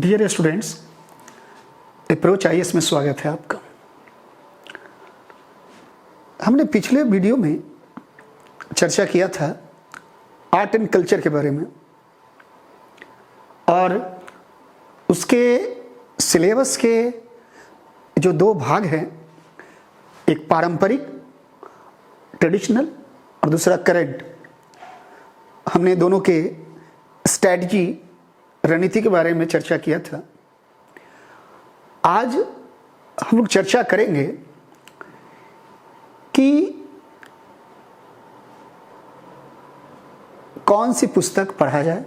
Dear students, approach IAS में स्वागत है आपका। हमने पिछले वीडियो में चर्चा किया था आर्ट एंड कल्चर के बारे में और उसके सिलेबस के जो दो भाग हैं, एक पारंपरिक ट्रेडिशनल और दूसरा करंट। हमने दोनों के स्ट्रैटेजी रणनीति के बारे में चर्चा किया था। आज हम लोग चर्चा करेंगे कि कौन सी पुस्तक पढ़ा जाए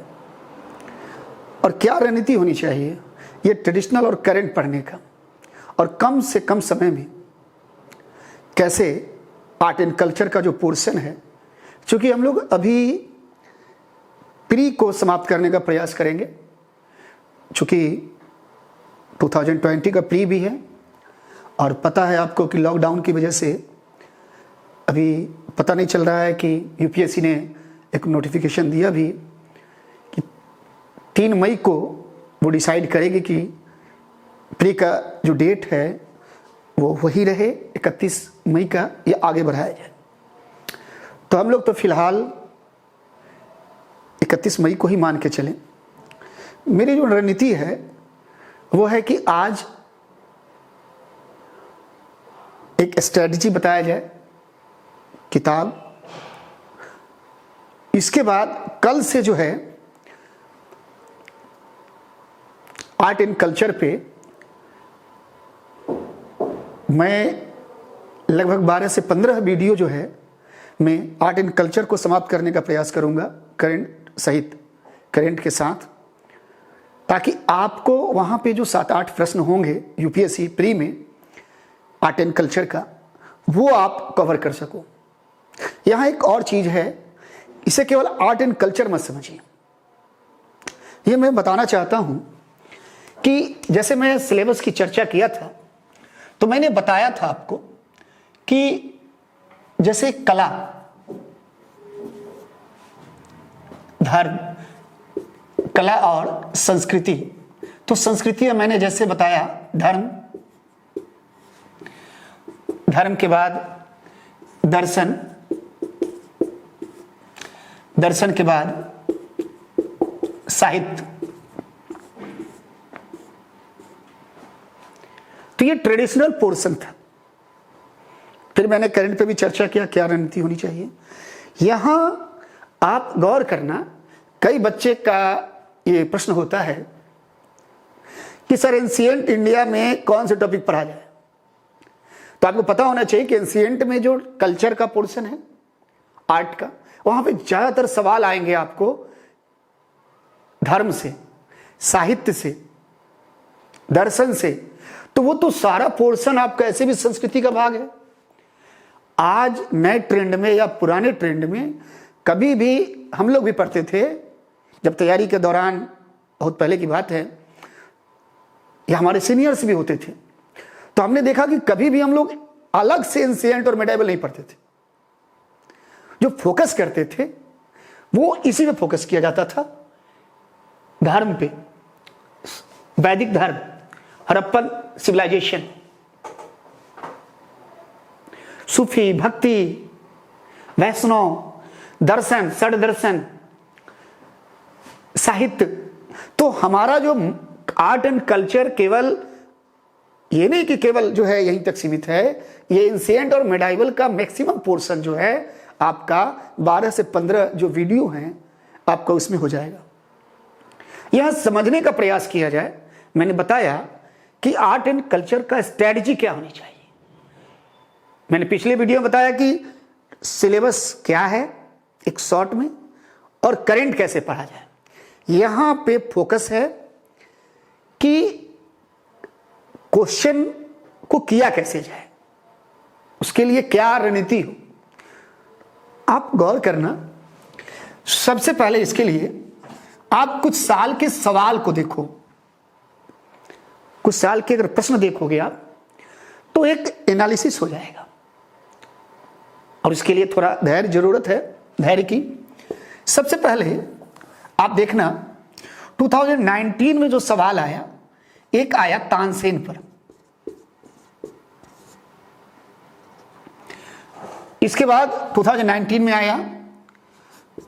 और क्या रणनीति होनी चाहिए ये ट्रेडिशनल और करंट पढ़ने का, और कम से कम समय में कैसे आर्ट एंड कल्चर का जो पोर्शन है, क्योंकि हम लोग अभी प्री को समाप्त करने का प्रयास करेंगे, चूँकि 2020 का प्री भी है और पता है आपको कि लॉकडाउन की वजह से अभी पता नहीं चल रहा है कि यूपीएससी ने एक नोटिफिकेशन दिया भी कि 3 मई को वो डिसाइड करेगी कि प्री का जो डेट है वो वही रहे 31 मई का या आगे बढ़ाया जाए। तो हम लोग तो फिलहाल 31 मई को ही मान के चलें। मेरी जो रणनीति है वो है कि आज एक स्ट्रेटजी बताया जाए, किताब। इसके बाद कल से जो है आर्ट एंड कल्चर पे मैं लगभग 12 से 15 वीडियो जो है मैं आर्ट एंड कल्चर को समाप्त करने का प्रयास करूंगा, करंट सहित, करंट के साथ, ताकि आपको वहाँ पे जो 7-8 प्रश्न होंगे यूपीएससी प्री में आर्ट एंड कल्चर का, वो आप कवर कर सको। यहाँ एक और चीज़ है, इसे केवल आर्ट एंड कल्चर मत समझिए। ये मैं बताना चाहता हूँ कि जैसे मैं सिलेबस की चर्चा किया था तो मैंने बताया था आपको कि जैसे कला, धर्म, कला और संस्कृति। तो संस्कृति में मैंने जैसे बताया धर्म के बाद दर्शन, दर्शन के बाद साहित्य। तो ये ट्रेडिशनल पोर्शन था। फिर मैंने करंट पे भी चर्चा किया क्या रणनीति होनी चाहिए। यहां आप गौर करना, कई बच्चे का ये प्रश्न होता है कि सर एंशिएंट इंडिया में कौन से टॉपिक पढ़ा जाए। तो आपको पता होना चाहिए कि एंशिएंट में जो कल्चर का पोर्शन है आर्ट का, वहां पे ज्यादातर सवाल आएंगे आपको धर्म से, साहित्य से, दर्शन से। तो वो तो सारा पोर्शन आपका ऐसे भी संस्कृति का भाग है। आज नए ट्रेंड में या पुराने ट्रेंड में कभी भी हम लोग भी पढ़ते थे, जब तैयारी के दौरान, बहुत पहले की बात है, या हमारे सीनियर्स भी होते थे, तो हमने देखा कि कभी भी हम लोग अलग से एंशिएंट और मेडाइवल नहीं पढ़ते थे। जो फोकस करते थे वो इसी पे फोकस किया जाता था, धर्म पे, वैदिक धर्म, हड़प्पन सिविलाइजेशन, सूफी, भक्ति, वैष्णव, दर्शन, षड दर्शन, साहित्य। तो हमारा जो आर्ट एंड कल्चर केवल ये नहीं कि केवल जो है यहीं तक सीमित है, ये एंशिएंट और मेडाइवल का मैक्सिमम पोर्शन जो है आपका 12 से 15 जो वीडियो हैं आपका उसमें हो जाएगा। यह समझने का प्रयास किया जाए। मैंने बताया कि आर्ट एंड कल्चर का स्ट्रेटजी क्या होनी चाहिए। मैंने पिछले वीडियो में बताया कि सिलेबस क्या है एक शॉर्ट में, और करंट कैसे पढ़ा जाए। यहां पे फोकस है कि क्वेश्चन को किया कैसे जाए, उसके लिए क्या रणनीति हो। आप गौर करना, सबसे पहले इसके लिए आप कुछ साल के सवाल को देखो। कुछ साल के अगर प्रश्न देखोगे आप तो एक एनालिसिस हो जाएगा, और इसके लिए थोड़ा धैर्य जरूरत है, धैर्य की। सबसे पहले आप देखना 2019 में जो सवाल आया, एक आया तानसेन पर, इसके बाद 2019 में आया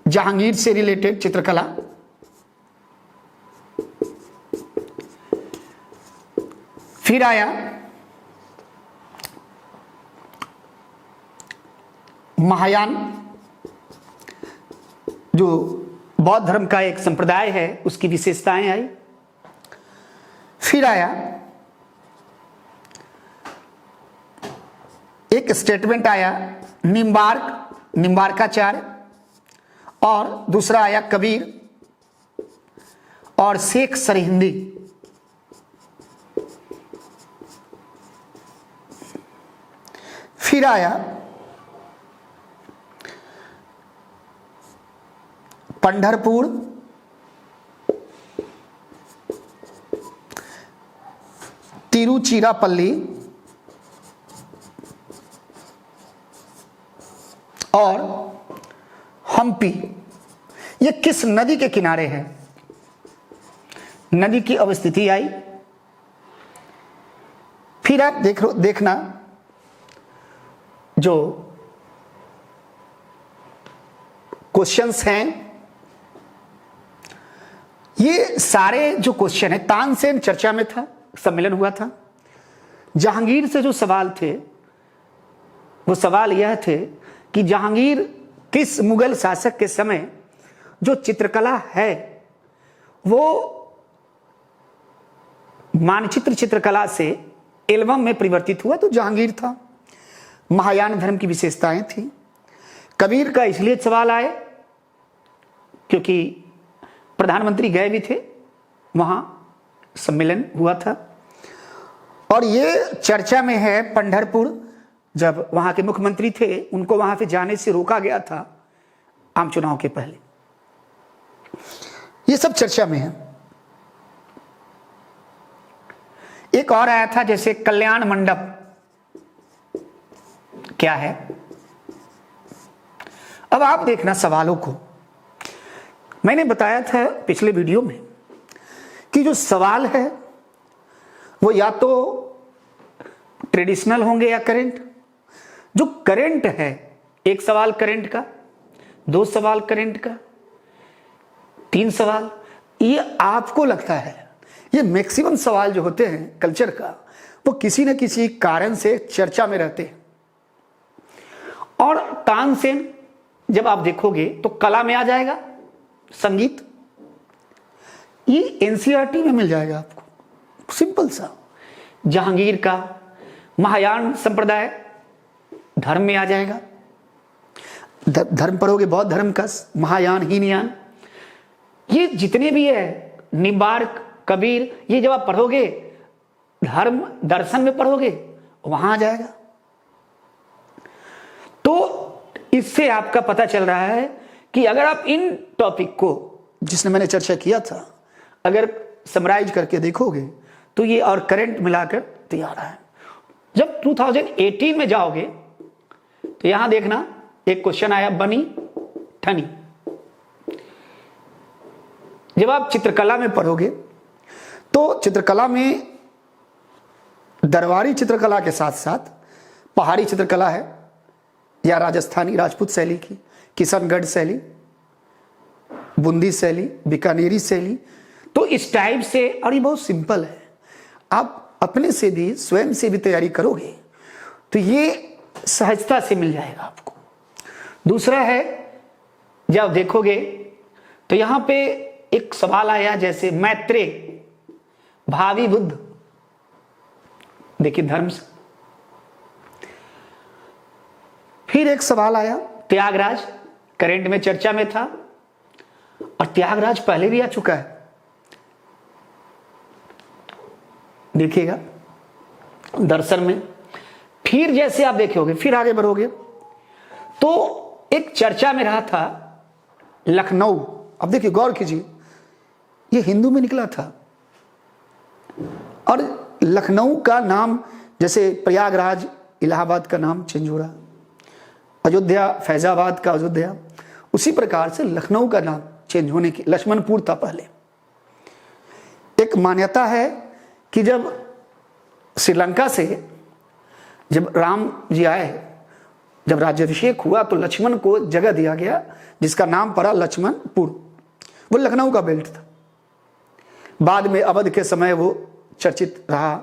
जहांगीर से रिलेटेड चित्रकला, फिर आया महायान, जो बौद्ध धर्म का एक संप्रदाय है, उसकी विशेषताएं आई। फिर आया एक स्टेटमेंट आया निम्बार्काचार्य, और दूसरा आया कबीर और शेख सरहिंदी। फिर आया पंढरपुर, तिरुचिरापल्ली और हम्पी। ये किस नदी के किनारे है, नदी की अवस्थिति आई। फिर आप देखना जो क्वेश्चंस हैं, ये सारे जो क्वेश्चन है तानसेन चर्चा में था, सम्मेलन हुआ था। जहांगीर से जो सवाल थे वो सवाल यह थे कि जहांगीर किस मुगल शासक के समय जो चित्रकला है वो मानचित्र चित्रकला से एल्बम में परिवर्तित हुआ, तो जहांगीर था। महायान धर्म की विशेषताएं थी। कबीर का इसलिए सवाल आए क्योंकि प्रधानमंत्री गए भी थे, वहां सम्मेलन हुआ था। और ये चर्चा में है पंढरपुर, जब वहां के मुख्यमंत्री थे उनको वहां पे जाने से रोका गया था आम चुनाव के पहले। ये सब चर्चा में है। एक और आया था जैसे कल्याण मंडप, क्या है। अब आप देखना सवालों को, मैंने बताया था पिछले वीडियो में कि जो सवाल है वो या तो ट्रेडिशनल होंगे या करेंट। जो करंट है, एक सवाल करंट का, दो सवाल करंट का, तीन सवाल, ये आपको लगता है। ये मैक्सिमम सवाल जो होते हैं कल्चर का, वो किसी न किसी कारण से चर्चा में रहते हैं। और तानसेन जब आप देखोगे तो कला में आ जाएगा, संगीत, ये एनसीईआरटी में मिल जाएगा आपको, सिंपल सा। जहांगीर का महायान संप्रदाय धर्म में आ जाएगा, धर्म पढ़ोगे बौद्ध धर्म का, महायान हीनयान, ये जितने भी है, निम्बार्क, कबीर, ये जब आप पढ़ोगे धर्म दर्शन में पढ़ोगे वहां आ जाएगा। तो इससे आपका पता चल रहा है कि अगर आप इन टॉपिक को, जिसने मैंने चर्चा किया था, अगर समराइज करके देखोगे तो ये और करंट मिलाकर तैयार है। जब 2018 में जाओगे तो यहां देखना एक क्वेश्चन आया, बनी ठनी। जब आप चित्रकला में पढ़ोगे तो चित्रकला में दरबारी चित्रकला के साथ साथ पहाड़ी चित्रकला है, या राजस्थानी राजपूत शैली की, किशनगढ़ शैली, बूंदी शैली, बीकानेरी शैली। तो इस टाइप से, और ये बहुत सिंपल है, आप अपने से भी स्वयं से भी तैयारी करोगे तो ये सहजता से मिल जाएगा आपको। दूसरा है, जब देखोगे तो यहां पे एक सवाल आया जैसे मैत्रेय, भावी बुद्ध, देखिए धर्म से। फिर एक सवाल आया त्यागराज, करंट में चर्चा में था, और त्यागराज पहले भी आ चुका है, देखिएगा दर्शन में। फिर जैसे आप देखोगे, फिर आगे बढ़ोगे तो एक चर्चा में रहा था लखनऊ। अब देखिए गौर कीजिए, ये हिंदू में निकला था, और लखनऊ का नाम, जैसे प्रयागराज इलाहाबाद का नाम चेंज हो रहा, अयोध्या फैजाबाद का अयोध्या, उसी प्रकार से लखनऊ का नाम चेंज होने की, लक्ष्मणपुर था पहले। एक मान्यता है कि जब श्रीलंका से जब राम जी आए, जब राज्याभिषेक हुआ तो लक्ष्मण को जगह दिया गया जिसका नाम पड़ा लक्ष्मणपुर। वो लखनऊ का बेल्ट था। बाद में अवध के समय वो चर्चित रहा,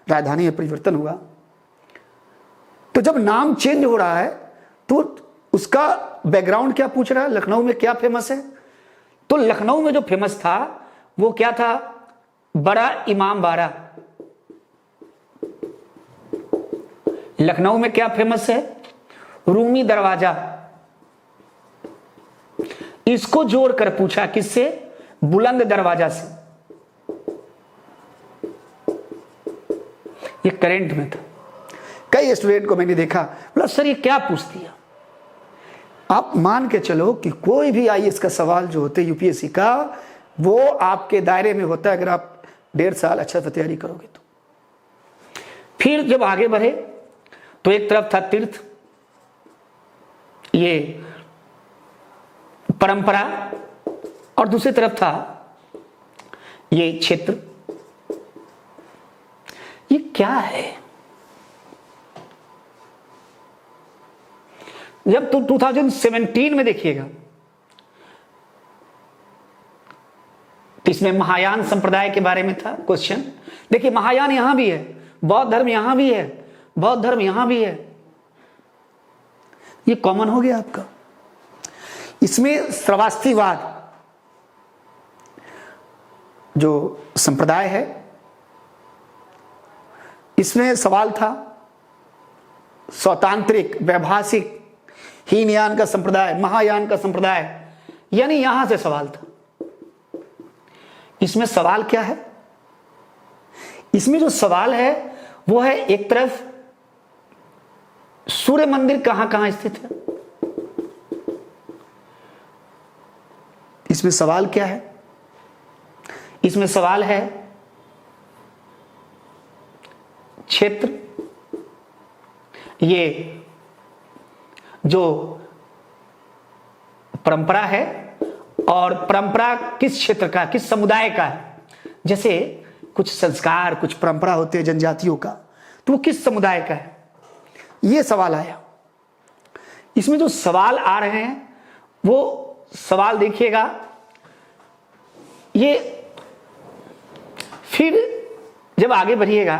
राजधानी में परिवर्तन हुआ। तो जब नाम चेंज हो रहा है तो उसका बैकग्राउंड क्या पूछ रहा है, लखनऊ में क्या फेमस है? तो लखनऊ में जो फेमस था वो क्या था? बड़ा इमाम बाड़ा। लखनऊ में क्या फेमस है? रूमी दरवाजा। इसको जोड़कर पूछा, किससे? बुलंद दरवाजा से। ये करंट में था। कई स्टूडेंट को मैंने देखा, बोला सर ये क्या पूछ दिया। आप मान के चलो कि कोई भी आईएएस का सवाल जो होते यूपीएससी का, वो आपके दायरे में होता है अगर आप 1.5 साल अच्छा से तैयारी करोगे तो। फिर जब आगे बढ़े तो एक तरफ था तीर्थ, ये परंपरा, और दूसरी तरफ था ये क्षेत्र। ये क्या है? जब तो 2017 में देखिएगा तो इसमें महायान संप्रदाय के बारे में था क्वेश्चन। देखिए महायान यहां भी है, बौद्ध धर्म यहां भी है, बौद्ध धर्म यहां भी है। ये कॉमन हो गया आपका। इसमें श्रावस्तीवाद जो संप्रदाय है, इसमें सवाल था स्वतांत्रिक, वैभाषिक, हीनयान का संप्रदाय, महायान का संप्रदाय, यानी यहां से सवाल था। इसमें सवाल क्या है? इसमें जो सवाल है वो है, एक तरफ सूर्य मंदिर कहां कहां स्थित है। इसमें सवाल क्या है? इसमें सवाल है क्षेत्र, ये जो परंपरा है, और परंपरा किस क्षेत्र का, किस समुदाय का है। जैसे कुछ संस्कार, कुछ परंपरा होते हैं जनजातियों का, तो वो किस समुदाय का है, ये सवाल आया। इसमें जो सवाल आ रहे हैं वो सवाल देखिएगा, ये फिर जब आगे बढ़िएगा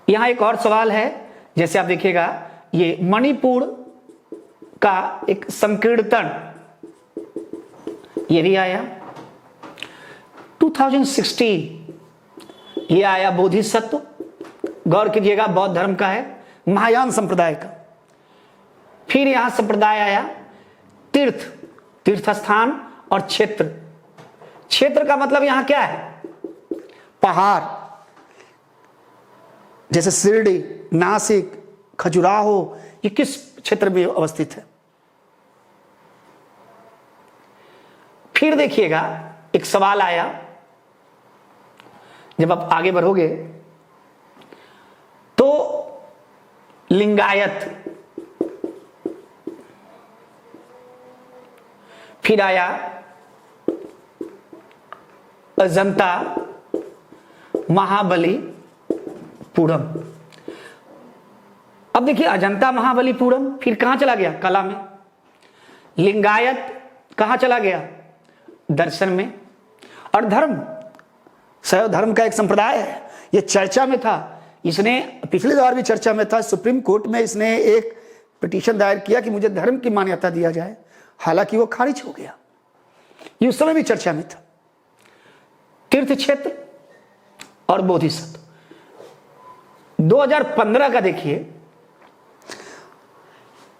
यहां एक और सवाल है। जैसे आप देखिएगा ये मणिपुर का एक संकीर्तन, ये भी आया 2016। ये आया बोधिसत्व, गौर कीजिएगा बौद्ध धर्म का है, महायान संप्रदाय का। फिर यहां संप्रदाय आया तीर्थ, तीर्थ स्थान, और क्षेत्र। क्षेत्र का मतलब यहां क्या है? पहाड़, जैसे शिरडी, नासिक, खजुराहो, ये किस क्षेत्र में अवस्थित है? फिर देखिएगा एक सवाल आया, जब आप आगे बढ़ोगे तो लिंगायत, फिर आया अजंता महाबलीपुरम। अब देखिए अजंता महाबलीपुरम फिर कहां चला गया? कला में। लिंगायत कहां चला गया? दर्शन में। और धर्म, शैव धर्म का एक संप्रदाय है, यह चर्चा में था। इसने पिछले बार भी चर्चा में था, सुप्रीम कोर्ट में इसने एक पिटीशन दायर किया कि मुझे धर्म की मान्यता दिया जाए, हालांकि वो खारिज हो गया। ये उस समय भी चर्चा में था। तीर्थ क्षेत्र और बोधिसत्व। 2015 का देखिए,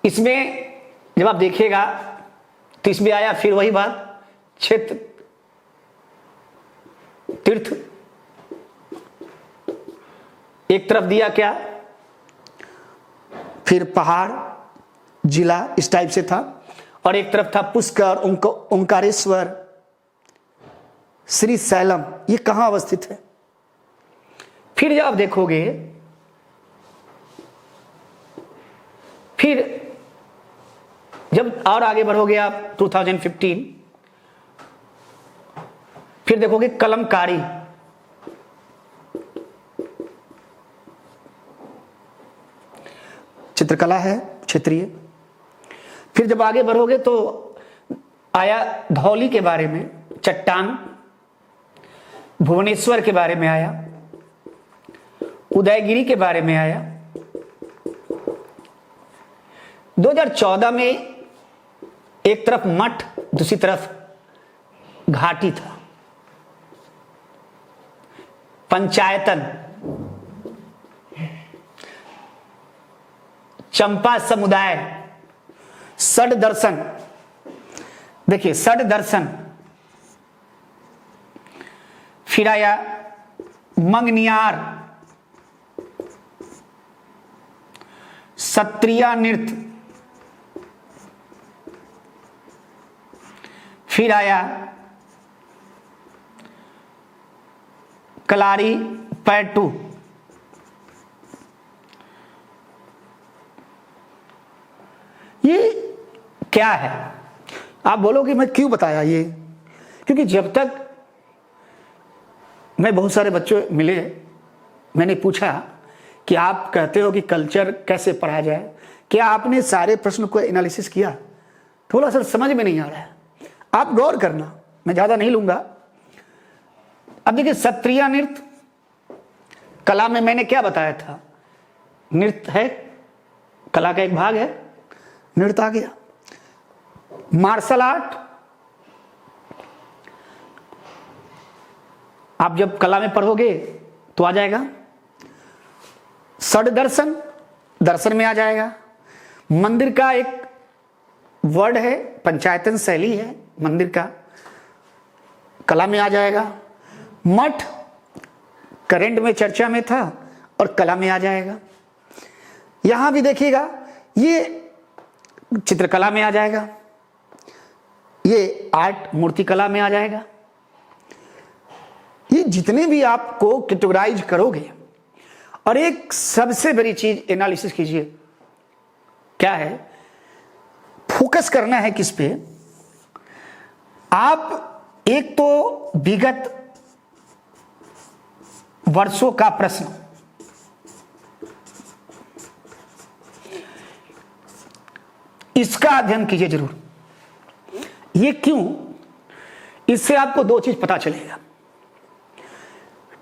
इसमें जब आप देखिएगा तो इसमें आया फिर वही बात, क्षेत्र, तीर्थ। एक तरफ दिया क्या? फिर पहाड़, जिला, इस टाइप से था। और एक तरफ था पुष्कर, ओंकारेश्वर, श्री सैलम, ये कहां अवस्थित है? फिर जब आप देखोगे, फिर जब और आगे बढ़ोगे आप 2015, फिर फिर देखोगे कलमकारी, चित्रकला है क्षेत्रीय। फिर जब आगे बढ़ोगे तो आया धौली के बारे में, चट्टान, भुवनेश्वर के बारे में आया, उदयगिरी के बारे में आया। 2014 में एक तरफ मठ, दूसरी तरफ घाटी था। पंचायतन, चंपा समुदाय, षड दर्शन। देखिए षड दर्शन, फिर आया मंगनियार, सत्रिया नृत्य, फिर आया कलारी पैटू। ये क्या है? आप बोलोगे मैं क्यों बताया ये? क्योंकि जब तक मैं बहुत सारे बच्चों मिले, मैंने पूछा कि आप कहते हो कि कल्चर कैसे पढ़ा जाए, क्या आपने सारे प्रश्न को एनालिसिस किया? थोड़ा सा समझ में नहीं आ रहा है, आप गौर करना, मैं ज्यादा नहीं लूंगा। अब देखिए सत्रिया नृत्य, कला में मैंने क्या बताया था? नृत्य है, कला का एक भाग है, नृत्य आ गया। मार्शल आर्ट, आप जब कला में पढ़ोगे तो आ जाएगा। षड दर्शन, दर्शन में आ जाएगा। मंदिर का एक वर्ड है, पंचायतन शैली है मंदिर का, कला में आ जाएगा। मठ करेंट में चर्चा में था और कला में आ जाएगा। यहां भी देखिएगा, ये चित्रकला में आ जाएगा, ये आर्ट मूर्तिकला में आ जाएगा। ये जितने भी आपको कैटेगराइज करोगे, और एक सबसे बड़ी चीज एनालिसिस कीजिए, क्या है? फोकस करना है किस पे? आप एक तो विगत वर्षों का प्रश्न, इसका अध्ययन कीजिए जरूर। ये क्यों? इससे आपको दो चीज पता चलेगा।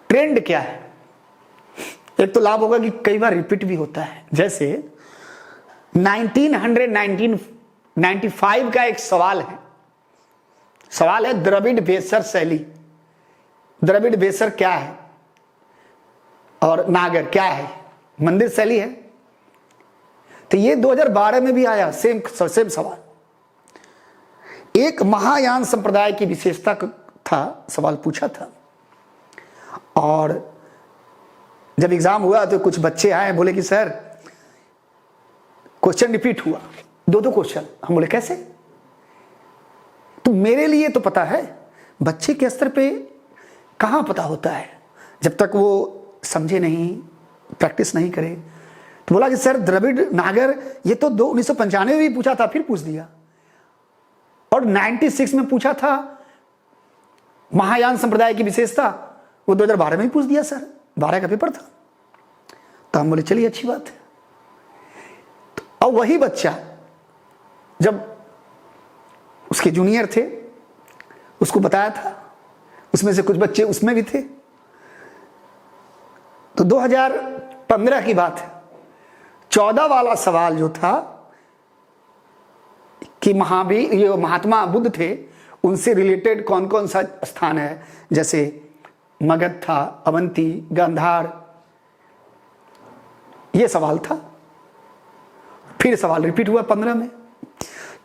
ट्रेंड क्या है? एक तो लाभ होगा कि कई बार रिपीट भी होता है। जैसे 1995 का एक सवाल है, द्रविड़ बेसर शैली। द्रविड़ बेसर क्या है और नागर क्या है? मंदिर शैली है। तो ये 2012 में भी आया, सेम सवाल। एक महायान संप्रदाय की विशेषता था, सवाल पूछा था। और जब एग्जाम हुआ तो कुछ बच्चे आए, बोले कि सर क्वेश्चन रिपीट हुआ, दो क्वेश्चन। हम बोले कैसे? तो मेरे लिए तो पता है, बच्चे के स्तर पे कहाँ पता होता है जब तक वो समझे नहीं, प्रैक्टिस नहीं करे। तो बोला कि सर द्रविड़ नागर ये तो 1995 में भी पूछा था, फिर पूछ दिया। और 96 में पूछा था महायान संप्रदाय की विशेषता, वो 2012 में ही पूछ दिया सर, 12 का पेपर था। तो हम बोले चलिए अच्छी बात है। तो अब वही बच्चा जब उसके जूनियर थे, उसको बताया था, उसमें से कुछ बच्चे उसमें भी थे। तो 2015 की बात है, 14 वाला सवाल जो था कि महात्मा बुद्ध थे, उनसे रिलेटेड कौन कौन सा स्थान है, जैसे मगध था, अवंती, गांधार, यह सवाल था। फिर सवाल रिपीट हुआ 15 में।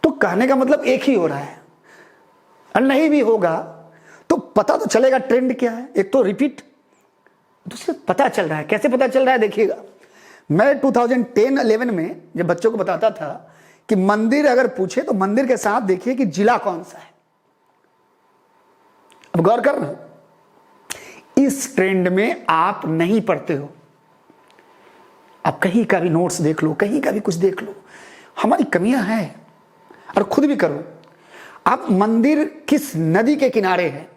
तो कहने का मतलब एक ही हो रहा है, और नहीं भी होगा तो पता तो चलेगा ट्रेंड क्या है। एक तो रिपीट, दूसरे पता चल रहा है। कैसे पता चल रहा है देखिएगा। मैं 2010-11 में जब बच्चों को बताता था कि मंदिर अगर पूछे तो मंदिर के साथ देखिए कि जिला कौन सा है। अब गौर करना, इस ट्रेंड में आप नहीं पढ़ते हो। आप कहीं का भी नोट्स देख लो, कहीं का भी कुछ देख लो, हमारी कमियां हैं। और खुद भी करो, आप मंदिर किस नदी के किनारे है,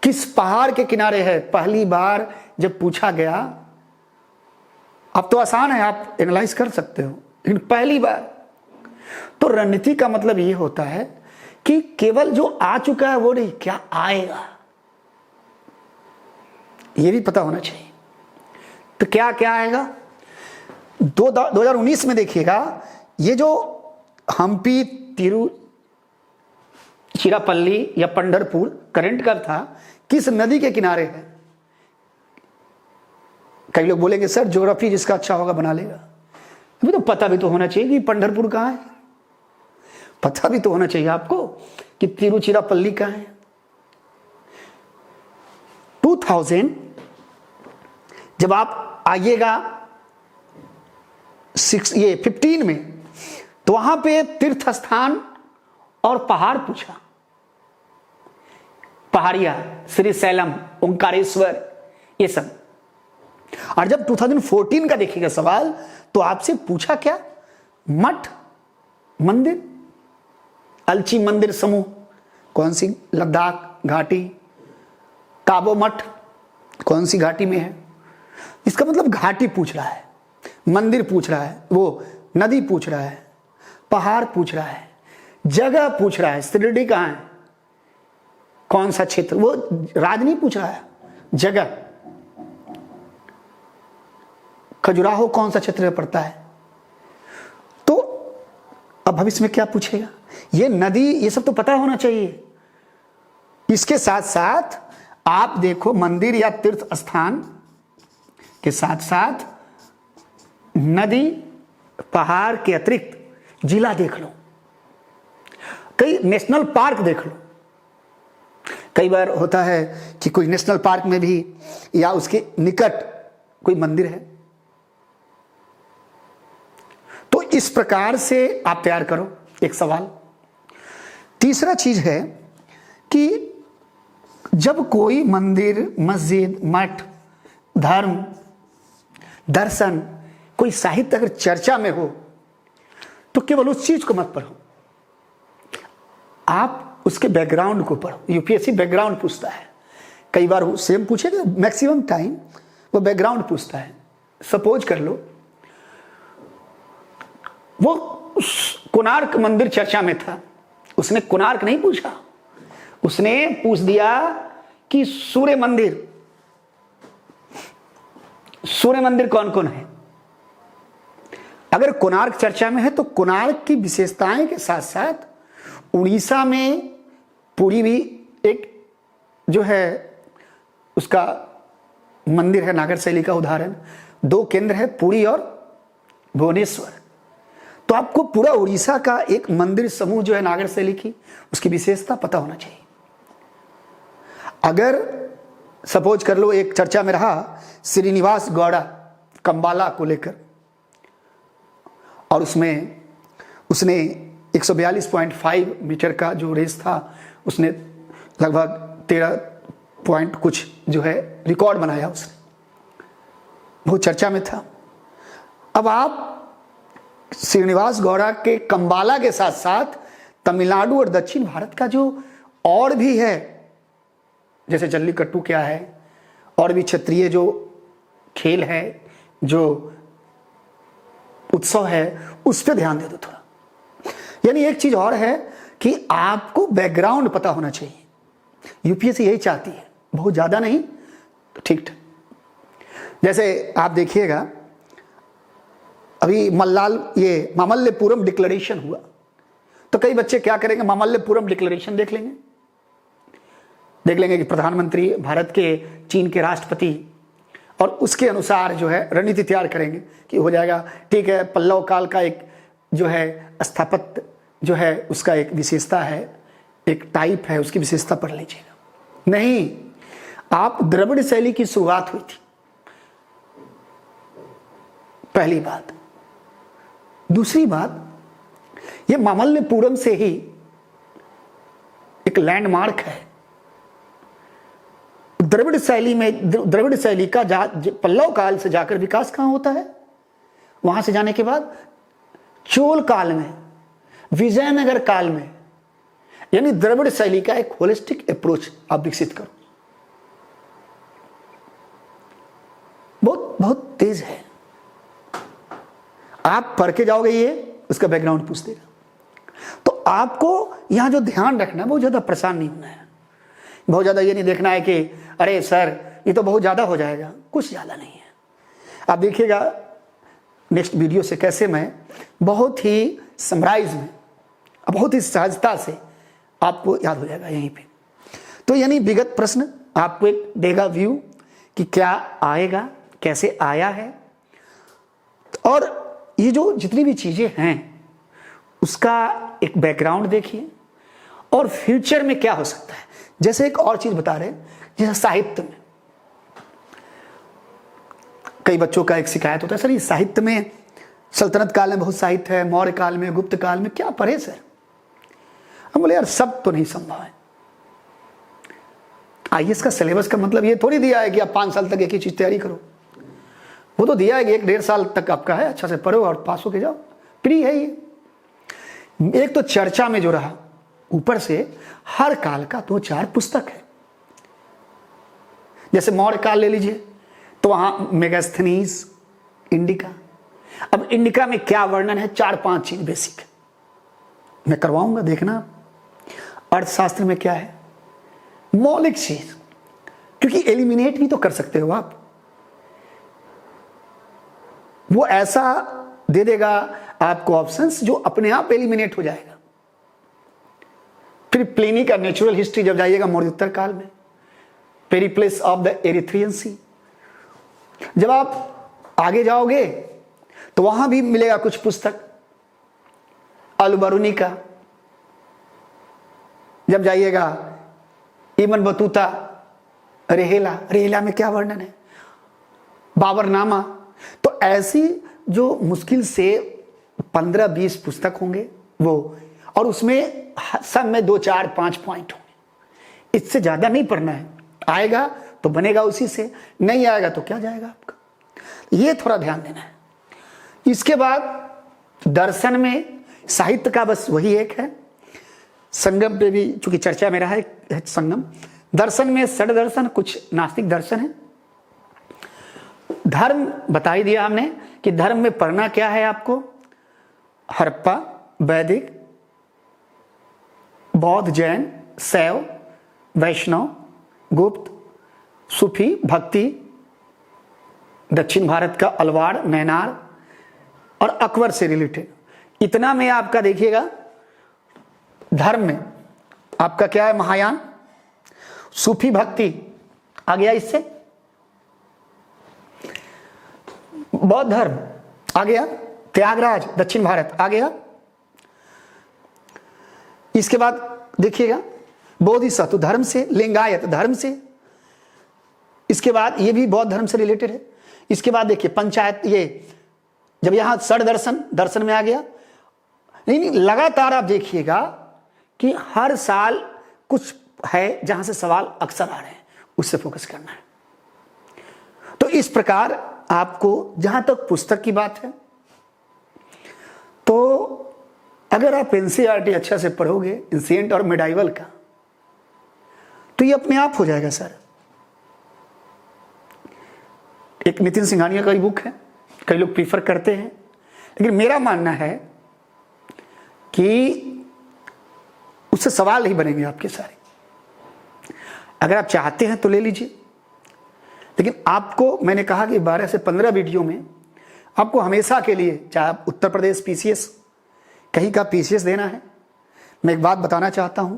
किस पहाड़ के किनारे है, पहली बार जब पूछा गया, अब तो आसान है, आप एनालाइज कर सकते हो, लेकिन पहली बार। तो रणनीति का मतलब ये होता है कि केवल जो आ चुका है वो नहीं, क्या आएगा ये भी पता होना चाहिए। तो क्या क्या आएगा 2019 में देखिएगा, ये जो हम्पी तिरुचिरापल्ली या पंढरपुर करंट कब था, किस नदी के किनारे है। कई लोग बोलेंगे सर ज्योग्राफी जिसका अच्छा होगा बना लेगा, अभी तो पता भी तो होना चाहिए कि पंढरपुर कहाँ है, पता भी तो होना चाहिए आपको कि तिरुचिरापल्ली कहाँ है। 2000 जब आप आइएगा 15 में, तो वहां पे तीर्थ स्थान और पहाड़ पूछा, पहाड़िया, श्रीशैलम, ओंकारेश्वर, ये सब। और जब 2014 का देखिएगा सवाल, तो आपसे पूछा क्या, मठ मंदिर, अलची मंदिर समूह कौन सी लद्दाख घाटी, काबो मठ कौन सी घाटी में है। इसका मतलब घाटी पूछ रहा है, मंदिर पूछ रहा है, वो नदी पूछ रहा है, पहाड़ पूछ रहा है, जगह पूछ रहा है, शिरडी कहाँ है, कौन सा क्षेत्र, वो राज नहीं पूछ रहा है, जगह। खजुराहो कौन सा क्षेत्र में पड़ता है। तो अब भविष्य में क्या पूछेगा, ये नदी, ये सब तो पता होना चाहिए। इसके साथ साथ आप देखो मंदिर या तीर्थ स्थान के साथ साथ नदी, पहाड़ के अतिरिक्त जिला देख लो, कई नेशनल पार्क देख लो। कई बार होता है कि कोई नेशनल पार्क में भी या उसके निकट कोई मंदिर है। तो इस प्रकार से आप तैयार करो एक सवाल। तीसरा चीज है कि जब कोई मंदिर, मस्जिद, मठ, धर्म, दर्शन, कोई साहित्य अगर चर्चा में हो, तो केवल उस चीज को मत पढ़ो, आप उसके बैकग्राउंड को पढ़ो। यूपीएससी बैकग्राउंड पूछता है, कई बार वो सेम पूछेगा, मैक्सिमम टाइम वो बैकग्राउंड पूछता है। सपोज कर लो वो कोणार्क मंदिर चर्चा में था, उसने कोणार्क नहीं पूछा, उसने पूछ दिया कि सूर्य मंदिर कौन कौन है। अगर कोणार्क चर्चा में है तो कोणार्क की विशेषताएं के साथ साथ उड़ीसा में पुरी भी एक जो है उसका मंदिर है, नागर शैली का उदाहरण। 2 केंद्र है, पुरी और भुवनेश्वर। तो आपको पूरा उड़ीसा का एक मंदिर समूह जो है नागर शैली की, उसकी विशेषता पता होना चाहिए। अगर सपोज कर लो एक चर्चा में रहा श्रीनिवास गौड़ा कंबाला को लेकर, और उसमें उसने 142.5 मीटर का जो रेस था, उसने लगभग 13 पॉइंट कुछ जो है रिकॉर्ड बनाया, उसने बहुत चर्चा में था। अब आप श्रीनिवास गौड़ा के कंबाला के साथ साथ तमिलनाडु और दक्षिण भारत का जो और भी है, जैसे जल्लीकट्टू क्या है, और भी क्षेत्रीय जो खेल है, जो उत्सव है, उस पर ध्यान दे दो थोड़ा। यानी एक चीज और है कि आपको बैकग्राउंड पता होना चाहिए। यूपीएससी यही चाहती है, बहुत ज्यादा नहीं तो ठीक ठाक। जैसे आप देखिएगा अभी ये मामल्लपुरम डिक्लेरेशन हुआ, तो कई बच्चे क्या करेंगे, मामल्लपुरम डिक्लेरेशन देख लेंगे कि प्रधानमंत्री भारत के, चीन के राष्ट्रपति, और उसके अनुसार जो है रणनीति तैयार करेंगे कि हो जाएगा ठीक है। पल्लव काल का एक जो है स्थापत्य जो है उसका एक विशेषता है, एक टाइप है, उसकी विशेषता पढ़ लीजिएगा। नहीं, आप द्रविड़ शैली की शुरुआत हुई थी, पहली बात। दूसरी बात, ये मामल्लपुरम से ही एक लैंडमार्क है। द्रविड़ शैली का पल्लव काल से जाकर विकास कहां होता है, वहां से जाने के बाद चोल काल में, विजयनगर काल में, यानी द्रविड़ शैली का एक होलिस्टिक अप्रोच आप विकसित करो। बहुत तेज है। आप पढ़ के जाओगे, ये उसका बैकग्राउंड पूछ देगा। तो आपको यहां जो ध्यान रखना है, बहुत ज्यादा परेशान नहीं होना है। बहुत ज्यादा ये नहीं देखना है कि अरे सर ये तो बहुत ज्यादा हो जाएगा, कुछ ज्यादा नहीं है। आप देखिएगा नेक्स्ट वीडियो से कैसे मैं बहुत ही समराइज में, बहुत ही सहजता से आपको याद हो जाएगा यहीं पे। तो यानी विगत प्रश्न आपको एक देगा व्यू कि क्या आएगा, कैसे आया है, और ये जो जितनी भी चीजें हैं उसका एक बैकग्राउंड देखिए और फ्यूचर में क्या हो सकता है। जैसे एक और चीज बता रहे हैं, जैसे साहित्य में कई बच्चों का एक शिकायत होता है, सर ये साहित्य में सल्तनत काल में बहुत साहित्य है, मौर्य काल में, गुप्त काल में, क्या पढ़े सर? हम बोले यार सब तो नहीं संभव है। आईएएस का सिलेबस का मतलब ये थोड़ी दिया है कि आप 5 साल तक एक ही चीज तैयारी करो। वो तो दिया है कि 1-1.5 साल तक आपका है, अच्छा से पढ़ो और पास होके जाओ, प्री है ये। एक तो चर्चा में जो रहा, ऊपर से हर काल का 2-4 पुस्तक है। जैसे मौर्य काल ले लीजिए तो वहां मेगास्थनीज, इंडिका। अब इंडिका में क्या वर्णन है, 4-5 चीज बेसिक मैं करवाऊंगा, देखना। अर्थशास्त्र में क्या है, मौलिक चीज, क्योंकि एलिमिनेट भी तो कर सकते हो आप। वो ऐसा दे देगा आपको ऑप्शंस जो अपने आप एलिमिनेट हो जाएगा। फिर प्लिनी का नेचुरल हिस्ट्री जब जाइएगा मौर्योत्तर काल में, पेरिप्लस ऑफ द एरिथ्रियन सी। जब आप आगे जाओगे तो वहां भी मिलेगा कुछ पुस्तक, अल-बरूनी का। जब जाइएगा इब्न बतूता, रेहेला में क्या वर्णन है, बाबरनामा। तो ऐसी जो मुश्किल से 15-20 पुस्तक होंगे वो, और उसमें सब में 2-4-5 पॉइंट होंगे। इससे ज्यादा नहीं पढ़ना है। आएगा तो बनेगा उसी से, नहीं आएगा तो क्या जाएगा आपका, ये थोड़ा ध्यान देना है। इसके बाद दर्शन में साहित्य का बस वही एक है, संगम पे भी चूंकि चर्चा में रहा है संगम। दर्शन में षड दर्शन, कुछ नास्तिक दर्शन है। धर्म बता ही दिया हमने कि धर्म में पढ़ना क्या है आपको, हड़प्पा, वैदिक, बौद्ध, जैन, शैव, वैष्णव, गुप्त, सूफी, भक्ति, दक्षिण भारत का अलवाड़, नैनार और अकबर से रिलेटेड। इतना में आपका देखिएगा धर्म में आपका क्या है, महायान, सूफी भक्ति आ गया, इससे बौद्ध धर्म आ गया, त्यागराज दक्षिण भारत आ गया। इसके बाद देखिएगा बोधिसत्व धर्म से, लिंगायत धर्म से। इसके बाद ये भी बौद्ध धर्म से रिलेटेड है। इसके बाद देखिए पंचायत, ये जब यहां षड दर्शन में आ गया। नहीं, लगातार आप देखिएगा कि हर साल कुछ है जहां से सवाल अक्सर आ रहे हैं, उससे फोकस करना है। तो इस प्रकार आपको जहां तक पुस्तक की बात है, तो अगर आप एनसीईआरटी अच्छा से पढ़ोगे, एंशिएंट और मिडाइवल का, तो ये अपने आप हो जाएगा सर। एक नितिन सिंघानिया का ही बुक है, कई लोग प्रीफर करते हैं, लेकिन मेरा मानना है कि उससे सवाल नहीं बनेंगे आपके सारे। अगर आप चाहते हैं तो ले लीजिए, लेकिन आपको मैंने कहा कि 12 से 15 वीडियो में आपको हमेशा के लिए, चाहे आप उत्तर प्रदेश पीसीएस, कहीं का पीसीएस देना है, मैं एक बात बताना चाहता हूं,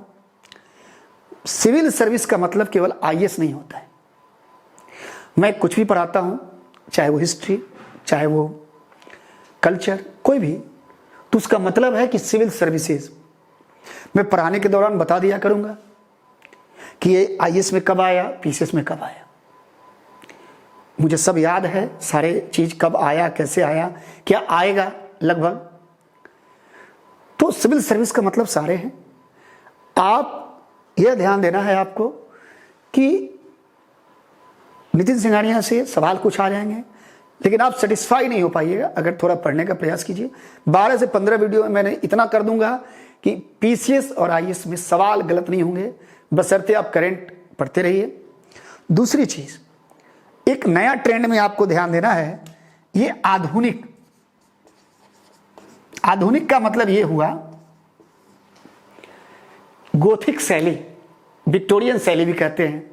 सिविल सर्विस का मतलब केवल आईएएस नहीं होता है। मैं कुछ भी पढ़ाता हूं, चाहे वो हिस्ट्री, चाहे वो कल्चर, कोई भी, तो उसका मतलब है कि सिविल सर्विसेज। मैं पढ़ाने के दौरान बता दिया करूंगा कि ये आईएएस में कब आया, पीसीएस में कब आया। मुझे सब याद है, सारे चीज कब आया, कैसे आया, क्या आएगा लगभग। तो सिविल सर्विस का मतलब सारे हैं। आप यह ध्यान देना है आपको कि नितिन सिंघानिया से सवाल कुछ आ जाएंगे, लेकिन आप सेटिस्फाई नहीं हो पाइएगा अगर थोड़ा पढ़ने का प्रयास कीजिए। 12 से 15 वीडियो में मैंने इतना कर दूंगा कि पीसीएस और आईएएस में सवाल गलत नहीं होंगे, बशर्ते आप करंट पढ़ते रहिए। दूसरी चीज, एक नया ट्रेंड में आपको ध्यान देना है, ये आधुनिक। आधुनिक का मतलब ये हुआ गोथिक शैली, विक्टोरियन शैली भी कहते हैं,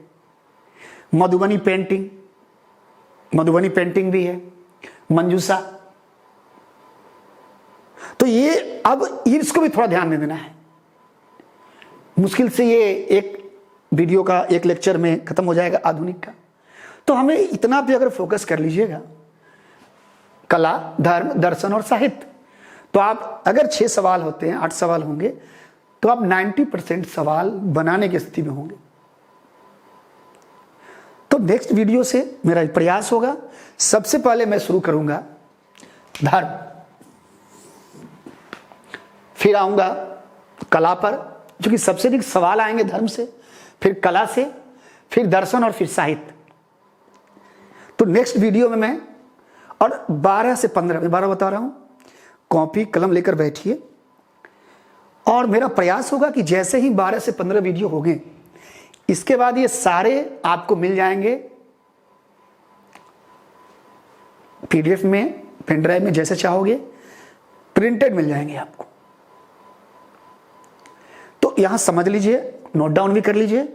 मधुबनी पेंटिंग, मधुबनी पेंटिंग भी है, मंजूषा। तो ये अब इसको भी थोड़ा ध्यान दे देना है। मुश्किल से ये एक वीडियो का एक लेक्चर में खत्म हो जाएगा आधुनिक का। तो हमें इतना भी अगर फोकस कर लीजिएगा, कला, धर्म, दर्शन और साहित्य, तो आप अगर 6 सवाल होते हैं, 8 सवाल होंगे, तो आप 90% सवाल बनाने की स्थिति में होंगे। तो नेक्स्ट वीडियो से मेरा प्रयास होगा, सबसे पहले मैं शुरू करूंगा धर्म, फिर आऊंगा कला पर, जो कि सबसे अधिक सवाल आएंगे धर्म से, फिर कला से, फिर दर्शन और फिर साहित्य। तो नेक्स्ट वीडियो में मैं, और 12 से 15, मैं 12 बता रहा हूं, कॉपी कलम लेकर बैठिए। और मेरा प्रयास होगा कि जैसे ही 12 से 15 वीडियो हो गए, इसके बाद ये सारे आपको मिल जाएंगे PDF में, पेन ड्राइव में, जैसे चाहोगे, प्रिंटेड मिल जाएंगे आपको। तो यहां समझ लीजिए, नोट डाउन भी कर लीजिए,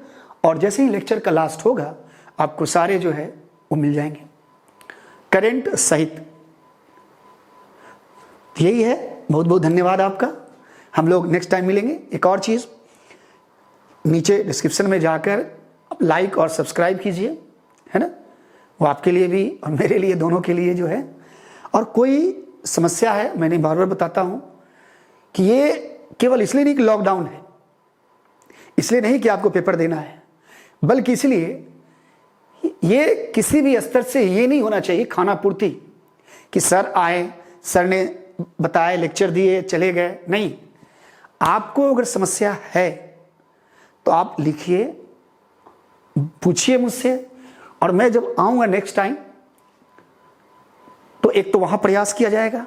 और जैसे ही लेक्चर का लास्ट होगा आपको सारे जो है वो मिल जाएंगे, करंट सहित। यही है। बहुत बहुत धन्यवाद आपका। हम लोग नेक्स्ट टाइम मिलेंगे। एक और चीज़, नीचे डिस्क्रिप्शन में जाकर लाइक और सब्सक्राइब कीजिए, है ना, वो आपके लिए भी और मेरे लिए, दोनों के लिए जो है। और कोई समस्या है, मैंने बार बार बताता हूँ कि ये केवल इसलिए नहीं कि लॉकडाउन है, इसलिए नहीं कि आपको पेपर देना है, बल्कि इसलिए ये किसी भी स्तर से ये नहीं होना चाहिए खाना पूर्ति कि सर आए, सर ने बताए, लेक्चर दिए, चले गए। नहीं, आपको अगर समस्या है तो आप लिखिए, पूछिए मुझसे, और मैं जब आऊंगा नेक्स्ट टाइम तो एक तो वहां प्रयास किया जाएगा,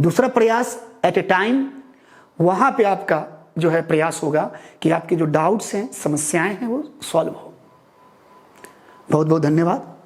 दूसरा प्रयास एट ए टाइम वहां पे आपका जो है प्रयास होगा कि आपके जो डाउट्स हैं, समस्याएं हैं, वो सॉल्व हो। बहुत बहुत धन्यवाद।